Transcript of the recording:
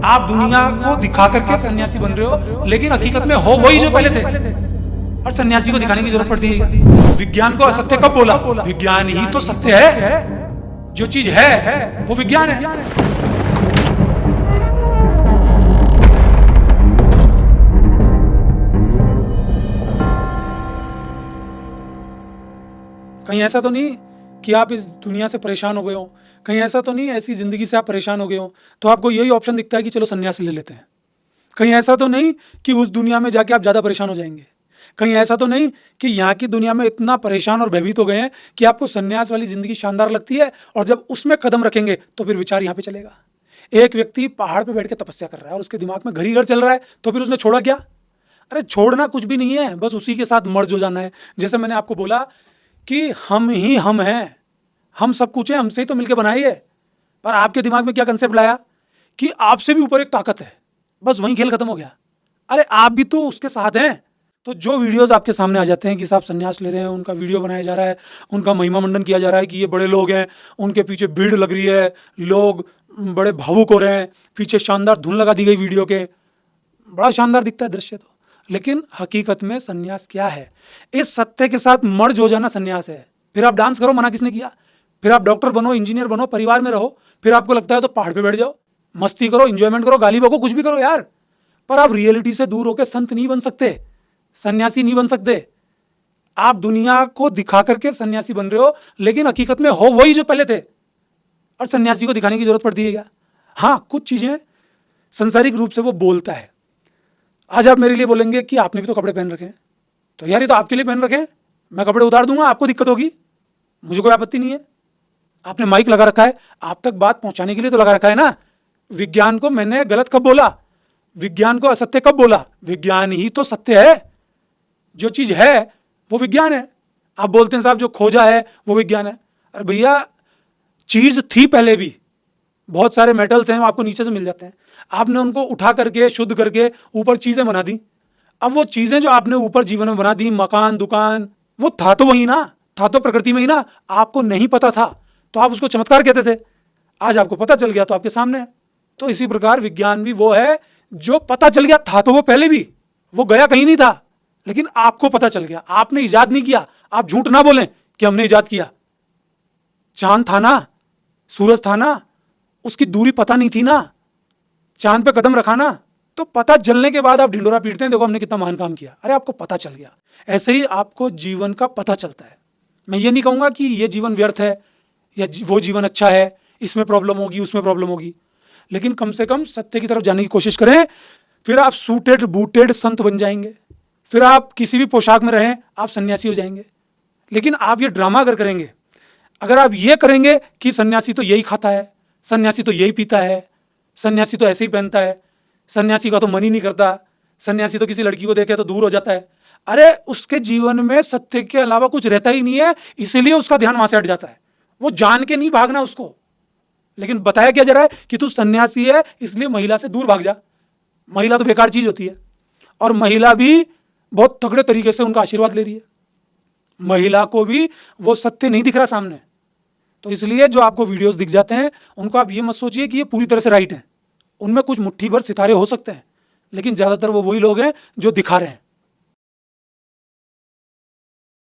आप दुनिया को दिखा करके सन्यासी बन रहे हो, लेकिन हकीकत में हो वही जो पहले थे। और सन्यासी को दिखाने की जरूरत पड़ती है। विज्ञान को असत्य कब बोला? विज्ञान ही तो सत्य है। जो चीज है वो विज्ञान है। कहीं ऐसा तो नहीं कि आप इस दुनिया से परेशान हो गए हो, कहीं ऐसा तो नहीं ऐसी जिंदगी से आप परेशान हो गए हो तो आपको यही ऑप्शन दिखता है कि चलो सन्यास ले लेते हैं। कहीं ऐसा तो नहीं कि उस दुनिया में जाके आप ज्यादा परेशान हो जाएंगे। कहीं ऐसा तो नहीं कि यहाँ की दुनिया में इतना परेशान और भयभीत हो गए हैं कि आपको सन्यास वाली जिंदगी शानदार लगती है, और जब उसमें कदम रखेंगे तो फिर विचार यहाँ पे चलेगा। एक व्यक्ति पहाड़ पे बैठ के तपस्या कर रहा है और उसके दिमाग में घर ही घर चल रहा है, तो फिर उसने छोड़ा क्या? अरे छोड़ना कुछ भी नहीं है, बस उसी के साथ मर्ज हो जाना है। जैसे मैंने आपको बोला कि हम ही हम हैं, हम सब कुछ है, हमसे ही तो मिलकर बनाई है। पर आपके दिमाग में क्या कंसेप्ट लाया कि आपसे भी ऊपर एक ताकत है, बस वहीं खेल खत्म हो गया। अरे आप भी तो उसके साथ हैं। तो जो वीडियोस आपके सामने आ जाते हैं कि साहब सन्यास ले रहे हैं, उनका वीडियो बनाया जा रहा है, उनका महिमा मंडन किया जा रहा है कि ये बड़े लोग हैं, उनके पीछे भीड़ लग रही है, लोग बड़े भावुक हो रहे हैं, पीछे शानदार धुन लगा दी गई वीडियो के, बड़ा शानदार दिखता है दृश्य तो। लेकिन हकीकत में सन्यास क्या है? इस सत्य के साथ मर्ज हो जाना सन्यास है। फिर आप डांस करो, मना किसने किया? फिर आप डॉक्टर बनो, इंजीनियर बनो, परिवार में रहो, फिर आपको लगता है तो पहाड़ पे बैठ जाओ, मस्ती करो, इंजॉयमेंट करो, गाली बको, कुछ भी करो यार। पर आप रियलिटी से दूर होकर संत नहीं बन सकते, सन्यासी नहीं बन सकते। आप दुनिया को दिखा करके सन्यासी बन रहे हो, लेकिन हकीकत में हो वही जो पहले थे। और सन्यासी को दिखाने की जरूरत पड़ती है क्या? हाँ, कुछ चीजें संसारिक रूप से वो बोलता है। आज आप मेरे लिए बोलेंगे कि आपने भी तो कपड़े पहन रखे हैं, तो यार ये तो आपके लिए पहन रखे हैं, मैं कपड़े उतार दूंगा, आपको दिक्कत होगी, मुझे कोई आपत्ति नहीं है। आपने माइक लगा रखा है, आप तक बात पहुंचाने के लिए तो लगा रखा है ना। विज्ञान को मैंने गलत कब बोला? विज्ञान को असत्य कब बोला? विज्ञान ही तो सत्य है। जो चीज है वो विज्ञान है। आप बोलते हैं साहब जो खोजा है वो विज्ञान है। अरे भैया, चीज थी पहले भी, बहुत सारे मेटल्स हैं वो आपको नीचे से मिल जाते हैं, आपने उनको उठा करके शुद्ध करके ऊपर चीजें बना दी। अब वो चीजें जो आपने ऊपर जीवन में बना दी, मकान, दुकान, वो था तो वही ना, था तो प्रकृति में ही ना। आपको नहीं पता था तो आप उसको चमत्कार कहते थे, आज आपको पता चल गया तो आपके सामने है। तो इसी प्रकार विज्ञान भी वो है जो पता चल गया, था तो वो पहले भी, वो गया कहीं नहीं था, लेकिन आपको पता चल गया। आपने इजाद नहीं किया, आप झूठ ना बोलें कि हमने इजाद किया। चांद था ना, सूरज था ना, उसकी दूरी पता नहीं थी ना, चांद पे कदम रखा ना, तो पता चलने के बाद आप ढिंडोरा पीटते हैं, देखो हमने कितना महान काम किया। अरे आपको पता चल गया। ऐसे ही आपको जीवन का पता चलता है। मैं ये नहीं कहूंगा कि ये जीवन व्यर्थ है या वो जीवन अच्छा है, इसमें प्रॉब्लम होगी, उसमें प्रॉब्लम होगी, लेकिन कम से कम सत्य की तरफ जाने की कोशिश करें। फिर आप सूटेड बूटेड संत बन जाएंगे, फिर आप किसी भी पोशाक में रहें आप सन्यासी हो जाएंगे। लेकिन आप ये ड्रामा अगर करेंगे, अगर आप ये करेंगे कि सन्यासी तो यही खाता है, सन्यासी तो यही पीता है, सन्यासी तो ऐसे ही पहनता है, सन्यासी का तो मन ही नहीं करता, सन्यासी तो किसी लड़की को देखे तो दूर हो जाता है, अरे उसके जीवन में सत्य के अलावा कुछ रहता ही नहीं है, इसीलिए उसका ध्यान वहां से हट जाता है। वो जान के नहीं भागना उसको, लेकिन बताया क्या जा रहा है कि तू सन्यासी है इसलिए महिला से दूर भाग जा। महिला तो बेकार चीज होती है, और महिला भी बहुत तगड़े तरीके से उनका आशीर्वाद ले रही है। महिला को भी वो सत्य नहीं दिख रहा सामने। तो इसलिए जो आपको वीडियोस दिख जाते हैं उनको आप ये मत सोचिए कि ये पूरी तरह से राइट है। उनमें कुछ मुट्ठी भर सितारे हो सकते हैं, लेकिन ज्यादातर वो वही लोग हैं जो दिखा रहे हैं।